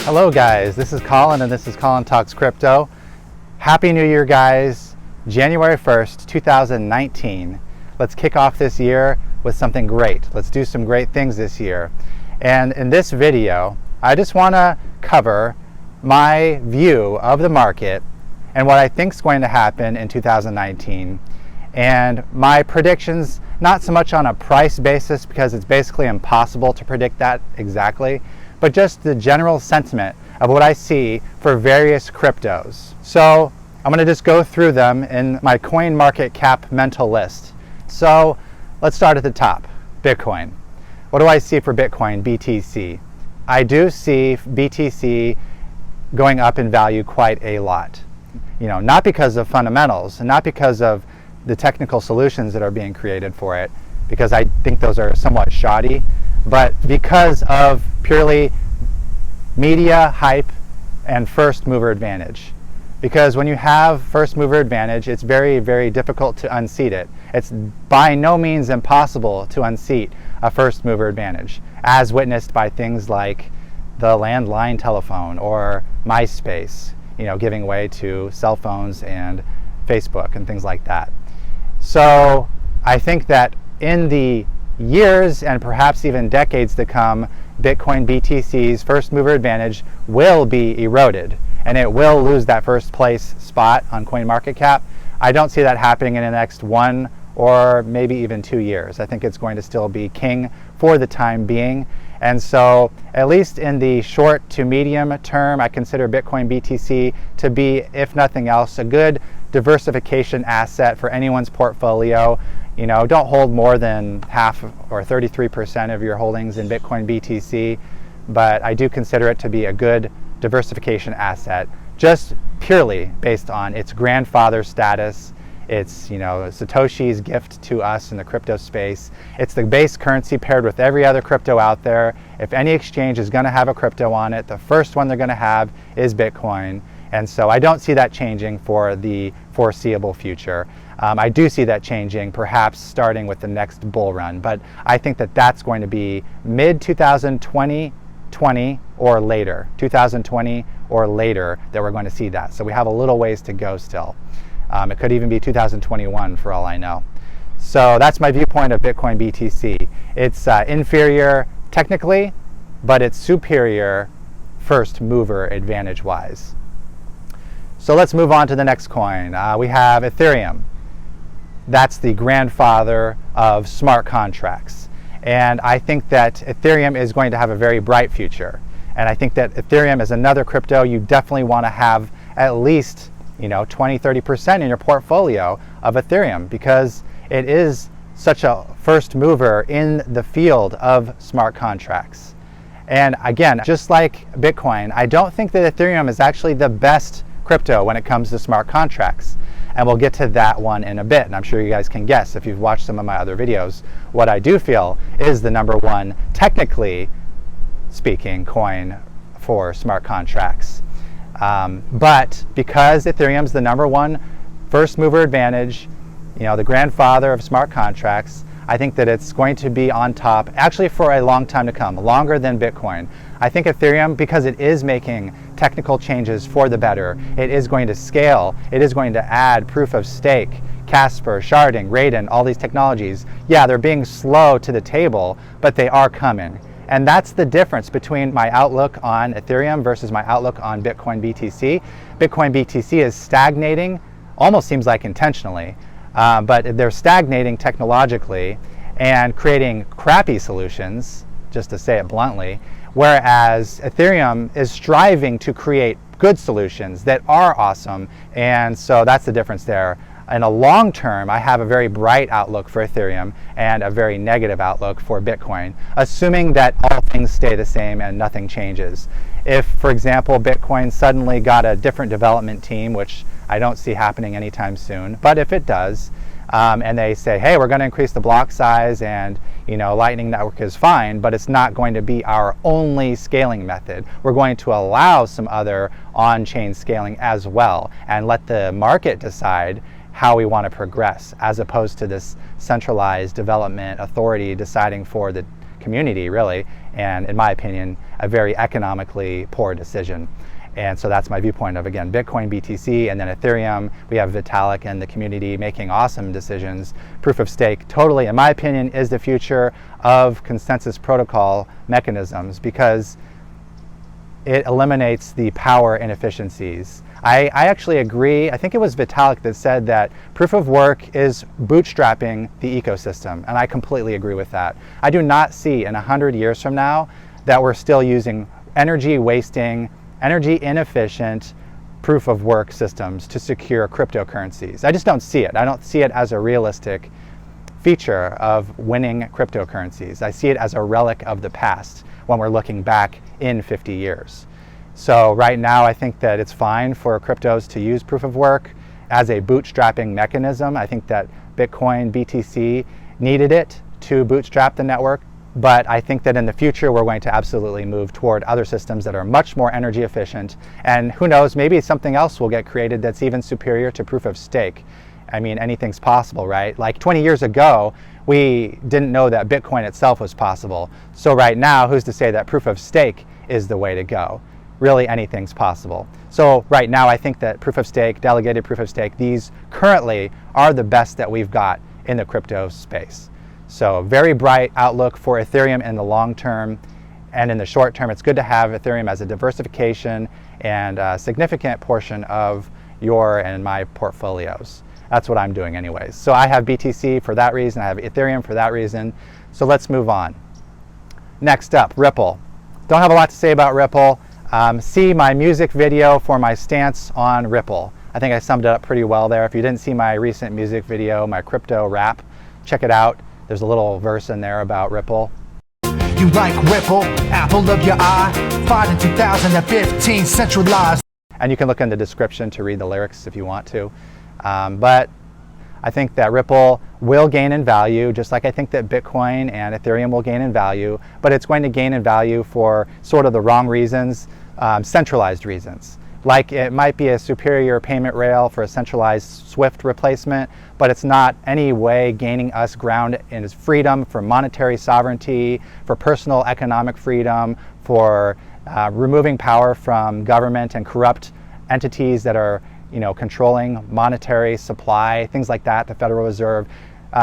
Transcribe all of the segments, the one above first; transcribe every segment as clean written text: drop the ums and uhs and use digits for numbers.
Hello guys, this is Colin and this is Colin Talks Crypto. Happy New Year guys, January 1st, 2019. Let's kick off this year with something great. Let's do some great things this year. And in this video, I just want to cover my view of the market and what I think is going to happen in 2019. And my predictions, not so much on a price basis because it's basically impossible to predict that exactly, but just the general sentiment of what I see for various cryptos. So I'm going to just go through them in my coin market cap mental list. So let's start at the top, Bitcoin. What do I see for Bitcoin, BTC? I do see BTC going up in value quite a lot. Not because of fundamentals, and not because of the technical solutions that are being created for it, because I think those are somewhat shoddy, but because of purely media hype and first mover advantage. Because when you have first mover advantage, it's very, very difficult to unseat it. It's by no means impossible to unseat a first mover advantage, as witnessed by things like the landline telephone or MySpace, giving way to cell phones and Facebook and things like that. So I think that in the years and perhaps even decades to come, Bitcoin BTC's first mover advantage will be eroded and it will lose that first place spot on CoinMarketCap. I don't see that happening in the next 1 or maybe even 2 years. I think it's going to still be king for the time being. And so at least in the short to medium term, I consider Bitcoin BTC to be, if nothing else, a good diversification asset for anyone's portfolio. Don't hold more than half or 33% of your holdings in Bitcoin BTC, but I do consider it to be a good diversification asset, just purely based on its grandfather status. It's Satoshi's gift to us in the crypto space. It's the base currency paired with every other crypto out there. If any exchange is going to have a crypto on it, the first one they're going to have is Bitcoin. And so I don't see that changing for the foreseeable future. I do see that changing perhaps starting with the next bull run, but I think that that's going to be mid 2020 or later, 2020 or later, that we're going to see that. So we have a little ways to go still. It could even be 2021 for all I know. So that's my viewpoint of Bitcoin BTC. It's inferior technically, but it's superior first mover advantage wise. So let's move on to the next coin. We have Ethereum. That's the grandfather of smart contracts. And I think that Ethereum is going to have a very bright future. And I think that Ethereum is another crypto you definitely want to have at least 20-30% in your portfolio of Ethereum, because it is such a first mover in the field of smart contracts. And again, just like Bitcoin, I don't think that Ethereum is actually the best crypto when it comes to smart contracts. And we'll get to that one in a bit. And I'm sure you guys can guess if you've watched some of my other videos, what I do feel is the number one, technically speaking, coin for smart contracts. But because Ethereum's the number one first mover advantage, the grandfather of smart contracts, I think that it's going to be on top actually for a long time to come, longer than Bitcoin. I think Ethereum, because it is making technical changes for the better, it is going to scale, it is going to add proof of stake, Casper, sharding, Raiden, all these technologies. Yeah, they're being slow to the table, but they are coming. And that's the difference between my outlook on Ethereum versus my outlook on Bitcoin BTC. Bitcoin BTC is stagnating, almost seems like intentionally, but they're stagnating technologically and creating crappy solutions, just to say it bluntly, whereas Ethereum is striving to create good solutions that are awesome. And so that's the difference there. In a long term, I have a very bright outlook for Ethereum and a very negative outlook for Bitcoin, assuming that all things stay the same and nothing changes. If, for example, Bitcoin suddenly got a different development team, which I don't see happening anytime soon, but if it does, and they say, hey, we're going to increase the block size and Lightning Network is fine, but it's not going to be our only scaling method. We're going to allow some other on-chain scaling as well and let the market decide how we want to progress, as opposed to this centralized development authority deciding for the community, really, and in my opinion, a very economically poor decision. And so that's my viewpoint of, again, Bitcoin, BTC, and then Ethereum. We have Vitalik and the community making awesome decisions. Proof of stake, totally, in my opinion, is the future of consensus protocol mechanisms because it eliminates the power inefficiencies. I actually agree. I think it was Vitalik that said that proof of work is bootstrapping the ecosystem, and I completely agree with that. I do not see in 100 years from now that we're still using energy-wasting, energy-inefficient proof of work systems to secure cryptocurrencies. I just don't see it. I don't see it as a realistic feature of winning cryptocurrencies. I see it as a relic of the past when we're looking back in 50 years. So right now, I think that it's fine for cryptos to use proof of work as a bootstrapping mechanism. I think that Bitcoin, BTC needed it to bootstrap the network. But I think that in the future, we're going to absolutely move toward other systems that are much more energy efficient. And who knows, maybe something else will get created that's even superior to proof of stake. I mean, anything's possible, right? Like 20 years ago, we didn't know that Bitcoin itself was possible. So right now, who's to say that proof of stake is the way to go? Really, anything's possible. So right now, I think that proof of stake, delegated proof of stake, these currently are the best that we've got in the crypto space. So very bright outlook for Ethereum in the long term, and in the short term, it's good to have Ethereum as a diversification and a significant portion of your and my portfolios. That's what I'm doing anyways. So I have BTC for that reason, I have Ethereum for that reason. So let's move on. Next up, Ripple. Don't have a lot to say about Ripple. See my music video for my stance on Ripple. I think I summed it up pretty well there. If you didn't see my recent music video, my crypto rap, check it out. There's a little verse in there about Ripple. You like Ripple, apple of your eye, fired in 2015, centralized. And you can look in the description to read the lyrics if you want to. But I think that Ripple will gain in value, just like I think that Bitcoin and Ethereum will gain in value, but it's going to gain in value for sort of the wrong reasons, centralized reasons. Like it might be a superior payment rail for a centralized SWIFT replacement, but it's not any way gaining us ground in its freedom for monetary sovereignty, for personal economic freedom, for removing power from government and corrupt entities that are controlling monetary supply, things like that, the Federal Reserve.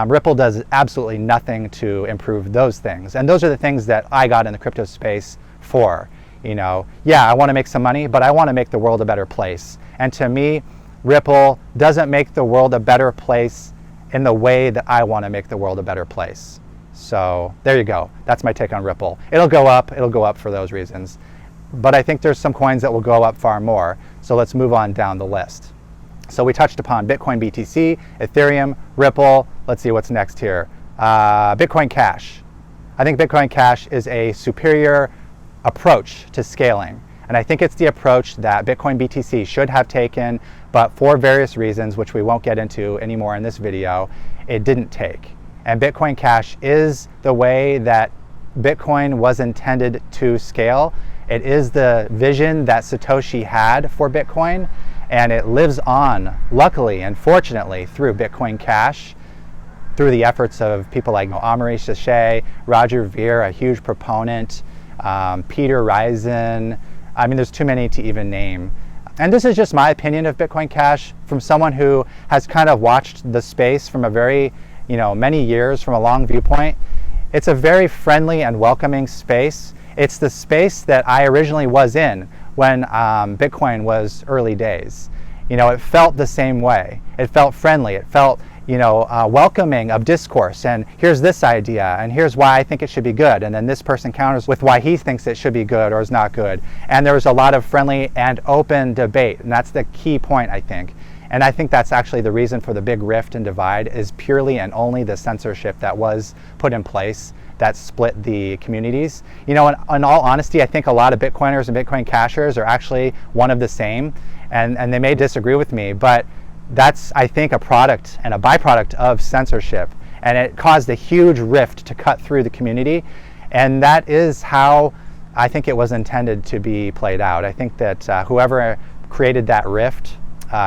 Ripple does absolutely nothing to improve those things. And those are the things that I got in the crypto space for. Yeah, I want to make some money, but I want to make the world a better place. And to me, Ripple doesn't make the world a better place in the way that I want to make the world a better place. So there you go. That's my take on Ripple. It'll go up for those reasons. But I think there's some coins that will go up far more. So let's move on down the list. So we touched upon Bitcoin, BTC, Ethereum, Ripple. Let's see what's next here. Bitcoin Cash. I think Bitcoin Cash is a superior approach to scaling. And I think it's the approach that Bitcoin BTC should have taken, but for various reasons, which we won't get into anymore in this video, it didn't take. And Bitcoin Cash is the way that Bitcoin was intended to scale. It is the vision that Satoshi had for Bitcoin, and it lives on, luckily and fortunately, through Bitcoin Cash, through the efforts of people like Amaury Sachet, Roger Ver, a huge proponent, Peter Risen. I mean, there's too many to even name. And this is just my opinion of Bitcoin Cash from someone who has kind of watched the space from a very, many years from a long viewpoint. It's a very friendly and welcoming space. It's the space that I originally was in when Bitcoin was early days. It felt the same way. It felt friendly. It felt, welcoming of discourse. And here's this idea, and here's why I think it should be good. And then this person counters with why he thinks it should be good or is not good. And there was a lot of friendly and open debate. And that's the key point, I think. And I think that's actually the reason for the big rift and divide is purely and only the censorship that was put in place that split the communities. In all honesty, I think a lot of Bitcoiners and Bitcoin cashers are actually one of the same, and they may disagree with me, but that's, I think, a product and a byproduct of censorship, and it caused a huge rift to cut through the community, and that is how I think it was intended to be played out. I think that whoever created that rift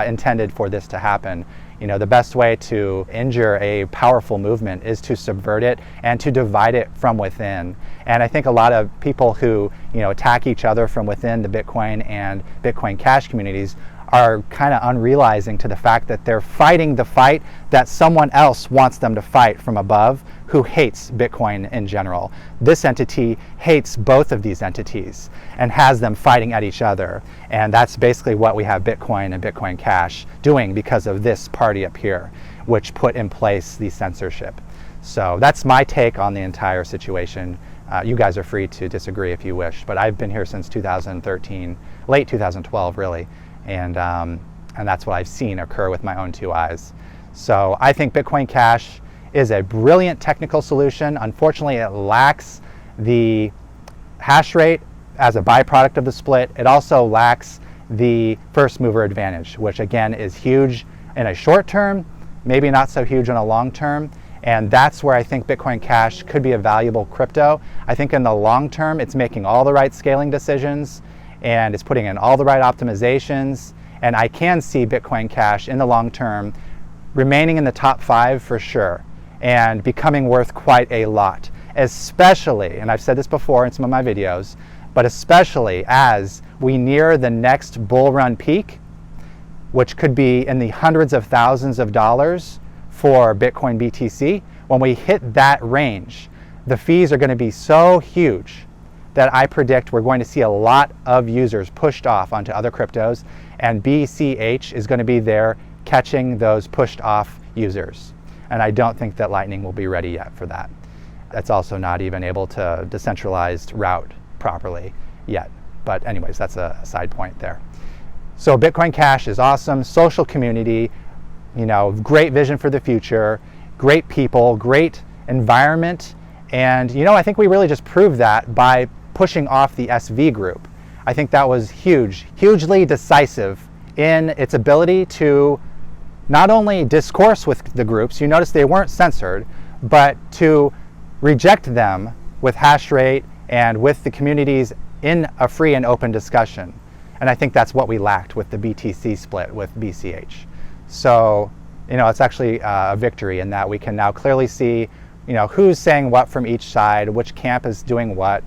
intended for this to happen. You know, the best way to injure a powerful movement is to subvert it and to divide it from within. And I think a lot of people who, you know, attack each other from within the Bitcoin and Bitcoin Cash communities are kind of unrealizing to the fact that they're fighting the fight that someone else wants them to fight from above, who hates Bitcoin in general. This entity hates both of these entities and has them fighting at each other. And that's basically what we have Bitcoin and Bitcoin Cash doing because of this party up here, which put in place the censorship. So that's my take on the entire situation. You guys are free to disagree if you wish, but I've been here since 2013, late 2012 really. And that's what I've seen occur with my own two eyes. So I think Bitcoin Cash is a brilliant technical solution. Unfortunately, it lacks the hash rate as a byproduct of the split. It also lacks the first mover advantage, which again is huge in a short term, maybe not so huge in a long term. And that's where I think Bitcoin Cash could be a valuable crypto. I think in the long term, it's making all the right scaling decisions, and it's putting in all the right optimizations. And I can see Bitcoin Cash in the long term remaining in the top 5 for sure, and becoming worth quite a lot, especially, and I've said this before in some of my videos, but especially as we near the next bull run peak, which could be in the hundreds of thousands of dollars for Bitcoin BTC. When we hit that range, the fees are going to be so huge that I predict we're going to see a lot of users pushed off onto other cryptos, and BCH is going to be there catching those pushed off users. And I don't think that Lightning will be ready yet for that. It's also not even able to decentralized route properly yet. But anyways, that's a side point there. So Bitcoin Cash is awesome, social community, you know, great vision for the future, great people, great environment. And you know, I think we really just proved that by pushing off the SV group. I think that was huge, hugely decisive in its ability to not only discourse with the groups, you notice they weren't censored, but to reject them with hash rate and with the communities in a free and open discussion. And I think that's what we lacked with the BTC split with BCH. So, you know, it's actually a victory in that we can now clearly see, you know, who's saying what from each side, which camp is doing what.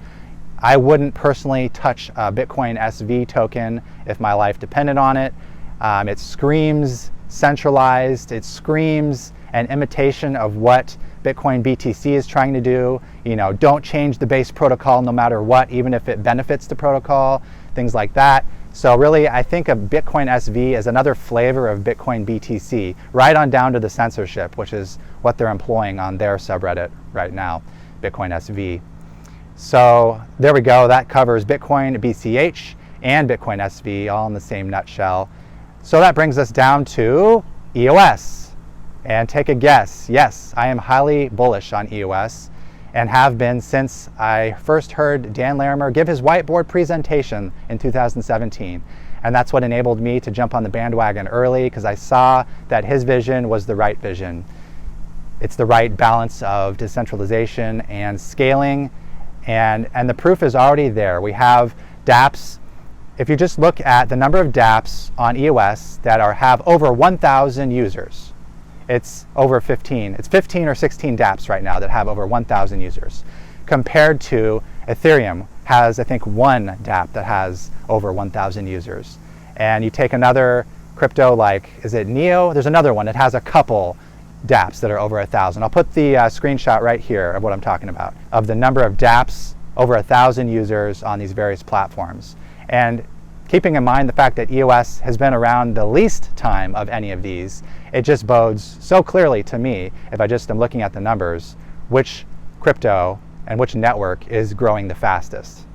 I wouldn't personally touch a Bitcoin SV token if my life depended on it. It screams centralized, it screams an imitation of what Bitcoin BTC is trying to do. You know, don't change the base protocol no matter what, even if it benefits the protocol, things like that. So really, I think of Bitcoin SV as another flavor of Bitcoin BTC, right on down to the censorship, which is what they're employing on their subreddit right now, Bitcoin SV. So there we go, that covers Bitcoin BCH and Bitcoin SV all in the same nutshell. So that brings us down to EOS. And take a guess. Yes, I am highly bullish on EOS and have been since I first heard Dan Larimer give his whiteboard presentation in 2017. And that's what enabled me to jump on the bandwagon early, because I saw that his vision was the right vision. It's the right balance of decentralization and scaling, and the proof is already there. We have dApps. If you just look at the number of dApps on EOS that have over 1,000 users, it's over 15. It's 15 or 16 dApps right now that have over 1,000 users, compared to Ethereum has, I think, one dApp that has over 1,000 users. And you take another crypto like, is it Neo? There's another one that has a couple dApps that are over 1,000. I'll put the screenshot right here of what I'm talking about, of the number of dApps over 1,000 users on these various platforms. And keeping in mind the fact that EOS has been around the least time of any of these, it just bodes so clearly to me, if I just am looking at the numbers, which crypto and which network is growing the fastest.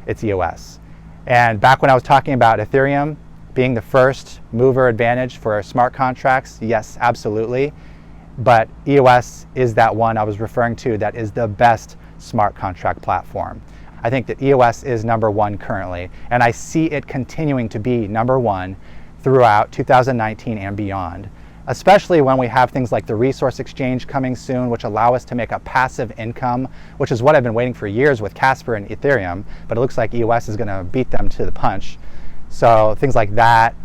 It's EOS. And back when I was talking about Ethereum being the first mover advantage for smart contracts, yes, absolutely. But EOS is that one I was referring to that is the best smart contract platform. I think that EOS is number one currently, and I see it continuing to be number one throughout 2019 and beyond, especially when we have things like the resource exchange coming soon, which allow us to make a passive income, which is what I've been waiting for years with Casper and Ethereum, but it looks like EOS is going to beat them to the punch. So things like that.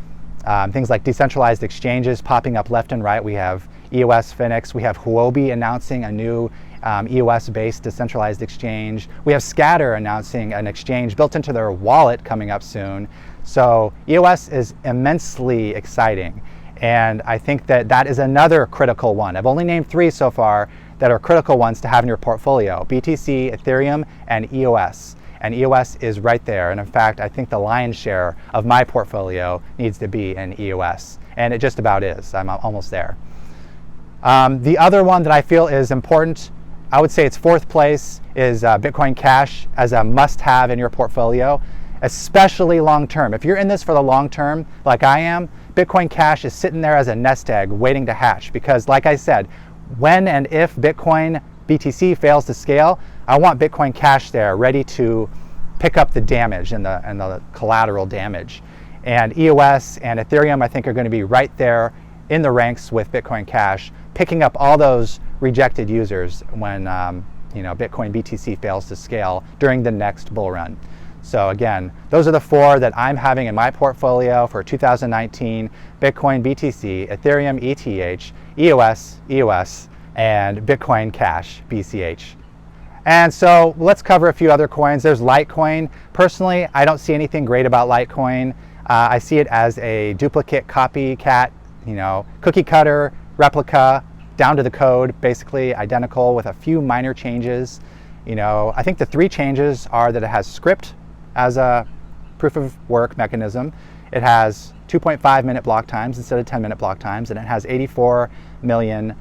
Things like decentralized exchanges popping up left and right. We have EOS Phoenix. We have Huobi announcing a new EOS-based decentralized exchange. We have Scatter announcing an exchange built into their wallet coming up soon. So EOS is immensely exciting. And I think that that is another critical one. I've only named 3 so far that are critical ones to have in your portfolio: BTC, Ethereum, and EOS. And EOS is right there. And in fact, I think the lion's share of my portfolio needs to be in EOS. And it just about is. I'm almost there. The other one that I feel is important, I would say it's 4th place, is Bitcoin Cash as a must-have in your portfolio, especially long-term. If you're in this for the long term, like I am, Bitcoin Cash is sitting there as a nest egg waiting to hatch. Because like I said, when and if Bitcoin BTC fails to scale, I want Bitcoin Cash there ready to pick up the damage and the collateral damage. And EOS and Ethereum, I think, are going to be right there in the ranks with Bitcoin Cash, picking up all those rejected users when Bitcoin BTC fails to scale during the next bull run. So again, those are the 4 that I'm having in my portfolio for 2019: Bitcoin BTC, Ethereum ETH, EOS, and Bitcoin Cash BCH. And so let's cover a few other coins. There's Litecoin. Personally, I don't see anything great about Litecoin. I see it as a duplicate, copycat, cookie cutter, replica, down to the code, basically identical with a few minor changes. I think the 3 changes are that it has script as a proof of work mechanism. It has 2.5-minute block times instead of 10-minute block times, and it has 84 million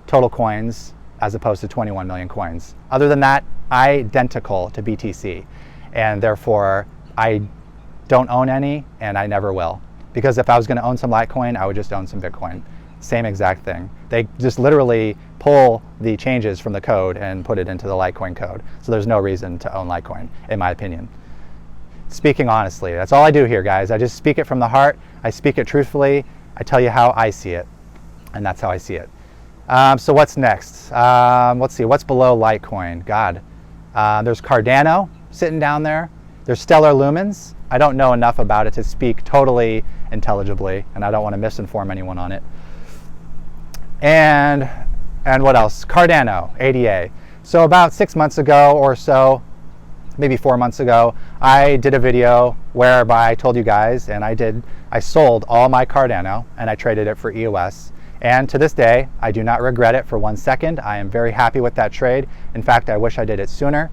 total coins as opposed to 21 million coins. Other than that, identical to BTC, and therefore I don't own any, and I never will. Because if I was going to own some Litecoin, I would just own some Bitcoin. Same exact thing. They just literally pull the changes from the code and put it into the Litecoin code. So there's no reason to own Litecoin, in my opinion. Speaking honestly, that's all I do here, guys. I just speak it from the heart. I speak it truthfully. I tell you how I see it, and that's how I see it. So what's next? Let's see, what's below Litecoin? God. There's Cardano sitting down there. There's Stellar Lumens. I don't know enough about it to speak totally intelligibly, and I don't want to misinform anyone on it. And what else? Cardano, ADA. So about 6 months ago or so, maybe 4 months ago, I did a video whereby I told you guys, and I sold all my Cardano and I traded it for EOS. And to this day, I do not regret it for 1 second. I am very happy with that trade. In fact, I wish I did it sooner.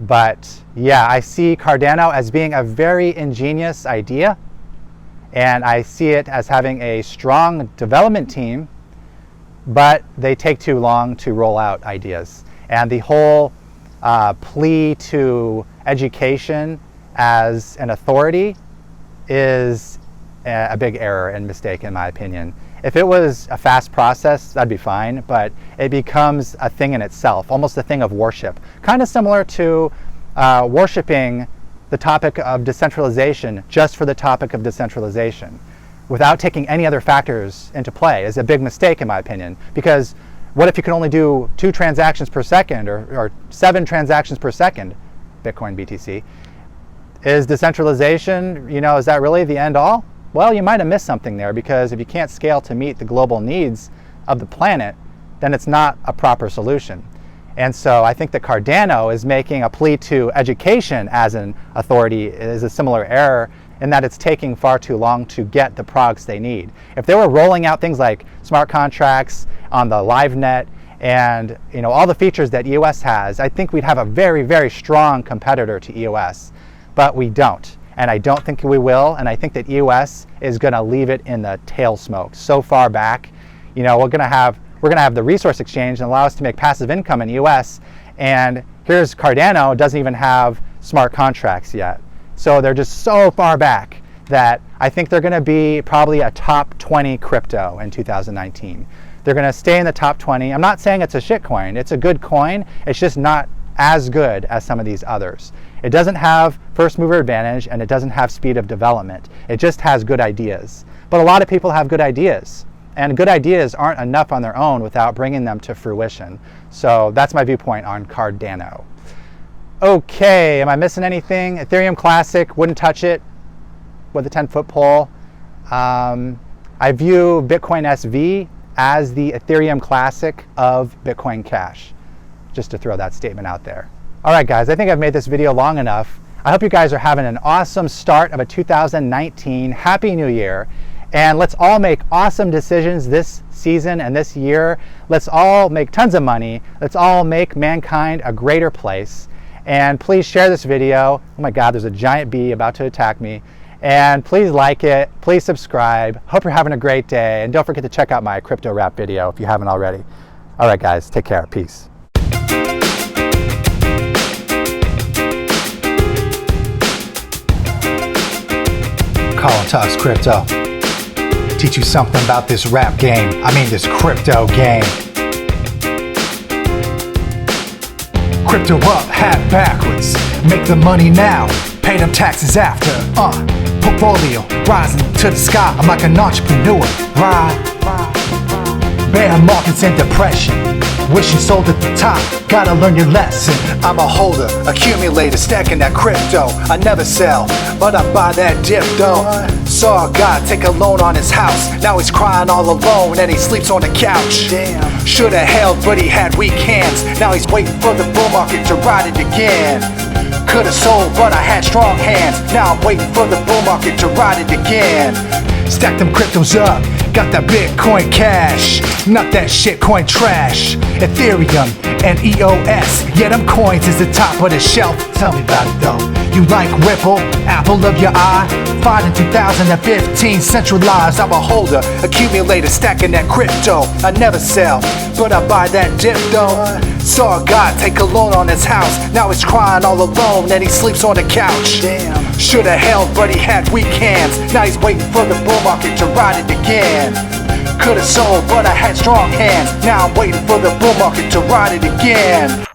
But yeah, I see Cardano as being a very ingenious idea. And I see it as having a strong development team, but they take too long to roll out ideas. And the whole plea to education as an authority is a big error and mistake, in my opinion. If it was a fast process, that'd be fine, but it becomes a thing in itself, almost a thing of worship. Kind of similar to worshiping the topic of decentralization just for the topic of decentralization, without taking any other factors into play, is a big mistake, in my opinion. Because what if you can only do 2 transactions per second or 7 transactions per second, Bitcoin BTC? Is decentralization, is that really the end all? Well, you might have missed something there, because if you can't scale to meet the global needs of the planet, then it's not a proper solution. And so I think that Cardano is making a plea to education as an authority is a similar error, in that it's taking far too long to get the products they need. If they were rolling out things like smart contracts on the live net and all the features that EOS has, I think we'd have a very, very strong competitor to EOS. But we don't. And I don't think we will, and I think that EOS is going to leave it in the tail smoke so far back. We're going to have the resource exchange and allow us to make passive income in EOS, and here's Cardano doesn't even have smart contracts yet. So they're just so far back that I think they're going to be probably a top 20 crypto in 2019. They're going to stay in the top 20. I'm not saying it's a shit coin. It's a good coin. It's just not as good as some of these others. It doesn't have first mover advantage, and it doesn't have speed of development. It just has good ideas. But a lot of people have good ideas, and good ideas aren't enough on their own without bringing them to fruition. So that's my viewpoint on Cardano. Okay, am I missing anything? Ethereum Classic, wouldn't touch it with a 10-foot pole. I view Bitcoin SV as the Ethereum Classic of Bitcoin Cash. Just to throw that statement out there. All right, guys, I think I've made this video long enough. I hope you guys are having an awesome start of a 2019. Happy New Year. And let's all make awesome decisions this season and this year. Let's all make tons of money. Let's all make mankind a greater place. And please share this video. Oh my God, there's a giant bee about to attack me. And please like it, please subscribe. Hope you're having a great day. And don't forget to check out my crypto rap video if you haven't already. All right, guys, take care. Peace. Colin Talks Crypto. Teach you something about this rap game. I mean this crypto game. Crypto up, hat backwards. Make the money now, pay them taxes after. Portfolio rising to the sky. I'm like an entrepreneur. Bear markets and depression. Wishing sold at the top, gotta learn your lesson. I'm a holder, accumulator, stacking that crypto. I never sell, but I buy that dip though. Saw a guy take a loan on his house. Now he's crying all alone and he sleeps on the couch. Damn. Shoulda held, but he had weak hands. Now he's waiting for the bull market to ride it again. Coulda sold, but I had strong hands. Now I'm waiting for the bull market to ride it again. Stack them cryptos up, got that Bitcoin cash. Not that shitcoin trash. Ethereum and EOS, yeah, them coins is the top of the shelf. Tell me about it though. You like Ripple, apple of your eye. Find in 2015, centralized. I'm a holder, accumulator, stacking that crypto. I never sell, but I buy that dip though. Saw a guy take a loan on his house. Now he's crying all alone and he sleeps on the couch. Damn. Shoulda held, but he had weak hands. Now he's waiting for the bull market to ride it again. Coulda sold, but I had strong hands. Now I'm waiting for the bull market to ride it again.